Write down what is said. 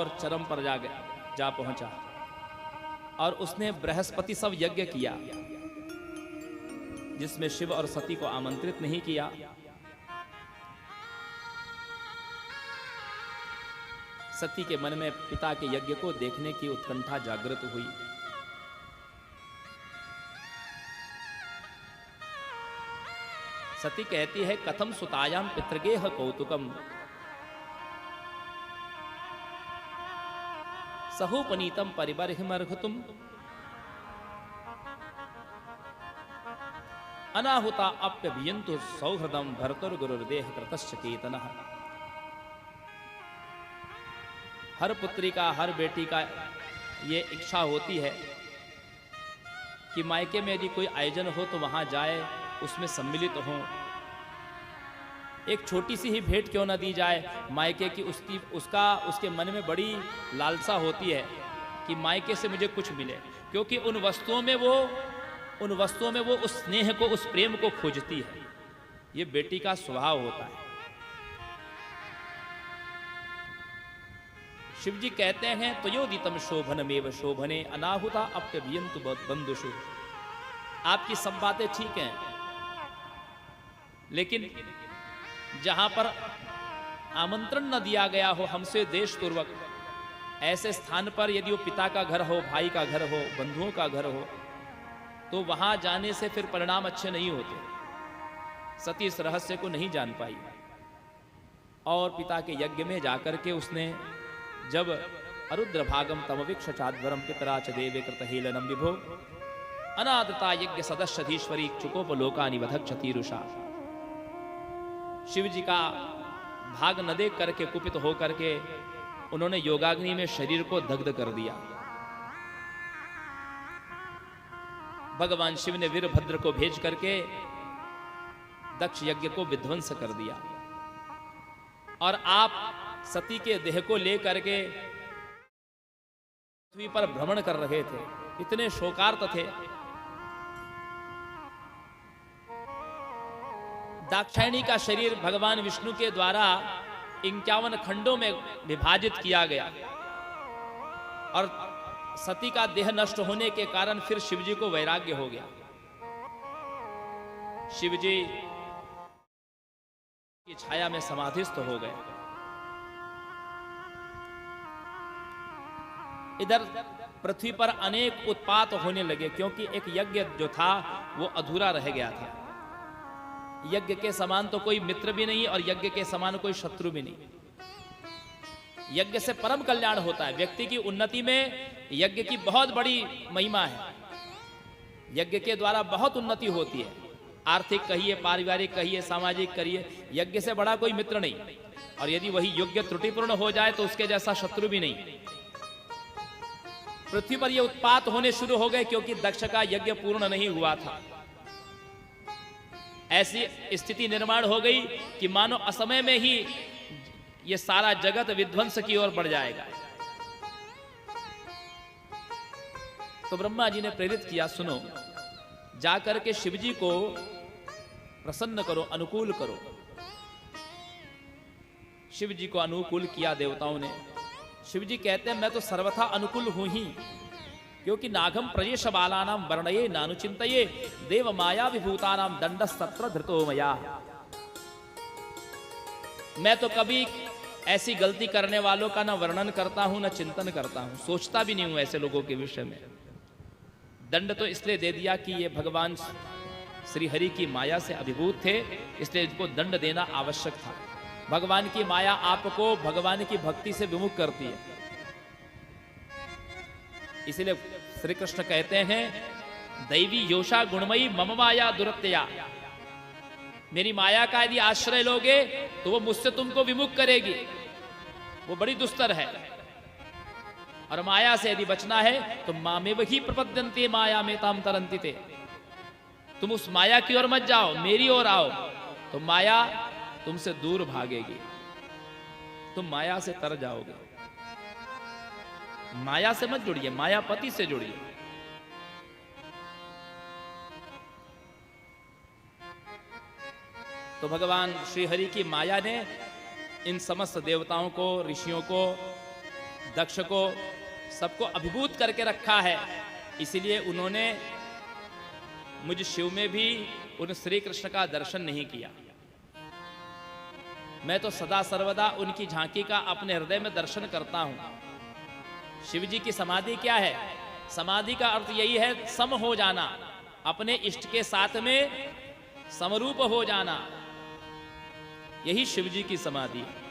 और चरम पर जा पहुंचा और उसने बृहस्पति सब यज्ञ किया, जिसमें शिव और सती को आमंत्रित नहीं किया। सती के मन में पिता के यज्ञ को देखने की उत्कंठा जागृत हुई। सती कहती है, कथम सुतायाम पितृगेह कौतुकम सहोपनीतम परिबर्हिमर्घतुम अनाहुता अप्यभियन्तु सौहृदम भर्तुर्गुरुर्देह कृतश्च केतनः। हर पुत्री का, हर बेटी का ये इच्छा होती है कि मायके में यदि कोई आयोजन हो तो वहां जाए, उसमें सम्मिलित हो। एक छोटी सी ही भेंट क्यों ना दी जाए मायके की, उसके मन में बड़ी लालसा होती है कि मायके से मुझे कुछ मिले, क्योंकि उन वस्तुओं में वो उस स्नेह को, उस प्रेम को खोजती है। ये बेटी का स्वभाव होता है। शिव जी कहते हैं, तयोदितम शोभनमेव शोभने अनाहुता अप्यभियन्तु बंधुषु। आपकी सब बातें ठीक हैं, लेकिन जहां पर आमंत्रण न दिया गया हो हमसे देशपूर्वक, ऐसे स्थान पर यदि वो पिता का घर हो, भाई का घर हो, बंधुओं का घर हो, तो वहां जाने से फिर परिणाम अच्छे नहीं होते। सती इस रहस्य को नहीं जान पाई और पिता के यज्ञ में जाकर के उसने जब अरुद्र भागम तमवीक्ष चाध्वरम पितरा च देवे कृतहेलनम विभो अनादता यज्ञ सदस्यधीश्वरी चुकोपलोकानि वधक्षतीरुषा। शिव जी का भाग न देख करके, कुपित हो करके उन्होंने योगाग्नि में शरीर को दग्ध कर दिया। भगवान शिव ने वीरभद्र को भेज करके दक्ष यज्ञ को विध्वंस कर दिया और आप सती के देह को लेकर के पृथ्वी पर भ्रमण कर रहे थे। इतने शोकार्त थे। दाक्षायणी का शरीर भगवान विष्णु के द्वारा 51 खंडों में विभाजित किया गया और सती का देह नष्ट होने के कारण फिर शिवजी को वैराग्य हो गया। शिवजी की छाया में समाधिस्थ हो गए। इधर पृथ्वी पर अनेक उत्पात होने लगे, क्योंकि एक यज्ञ जो था वो अधूरा रह गया था। यज्ञ के समान तो कोई मित्र भी नहीं और यज्ञ के समान कोई शत्रु भी नहीं। यज्ञ से परम कल्याण होता है। व्यक्ति की उन्नति में यज्ञ की बहुत बड़ी महिमा है। यज्ञ के द्वारा बहुत उन्नति होती है। आर्थिक कहिए, पारिवारिक कहिए, सामाजिक कहिए, यज्ञ से बड़ा कोई मित्र नहीं। और यदि वही योग्य त्रुटिपूर्ण हो जाए तो उसके जैसा शत्रु भी नहीं। पृथ्वी पर ये उत्पात होने शुरू हो गए क्योंकि दक्ष का यज्ञ पूर्ण नहीं हुआ था। ऐसी स्थिति निर्माण हो गई कि मानो असमय में ही ये सारा जगत विध्वंस की ओर बढ़ जाएगा। तो ब्रह्मा जी ने प्रेरित किया, सुनो, जाकर के शिवजी को प्रसन्न करो, अनुकूल करो। शिवजी को अनुकूल किया देवताओं ने। शिवजी कहते हैं, मैं तो सर्वथा अनुकूल हूं ही, क्योंकि नागम प्रजेश बालानाम वर्णये नानुचिंतये देव माया विभूतानाम दंडस्तत्र धृतो मया। मैं तो कभी ऐसी गलती करने वालों का ना वर्णन करता हूं, ना चिंतन करता हूं, सोचता भी नहीं हूं ऐसे लोगों के विषय में। दंड तो इसलिए दे दिया कि ये भगवान श्री हरि की माया से अभिभूत थे, इसलिए इनको दंड देना आवश्यक था। भगवान की माया आपको भगवान की भक्ति से विमुख करती है। इसलिए श्री कृष्ण कहते हैं, दैवी योषा गुणमयी मम माया दुरत्यया। मेरी माया का यदि आश्रय लोगे तो वो मुझसे तुमको विमुख करेगी, वो बड़ी दुस्तर है। और माया से यदि बचना है तो मामेव ही प्रपद्यन्ते माया में ताम तरन्ति ते। तुम उस माया की ओर मत जाओ, मेरी ओर आओ, तो माया तुमसे दूर भागेगी, तुम माया से तर जाओगे। माया से मत जुड़िए, मायापति से जुड़िए। तो भगवान श्री हरि की माया ने इन समस्त देवताओं को, ऋषियों को दक्ष को सबको अभिभूत करके रखा है, इसलिए उन्होंने मुझ शिव में भी उन श्री कृष्ण का दर्शन नहीं किया। मैं तो सदा सर्वदा उनकी झांकी का अपने हृदय में दर्शन करता हूं। शिव जी की समाधि क्या है? समाधि का अर्थ यही है सम हो जाना, अपने इष्ट के साथ में समरूप हो जाना, यही शिव जी की समाधि है।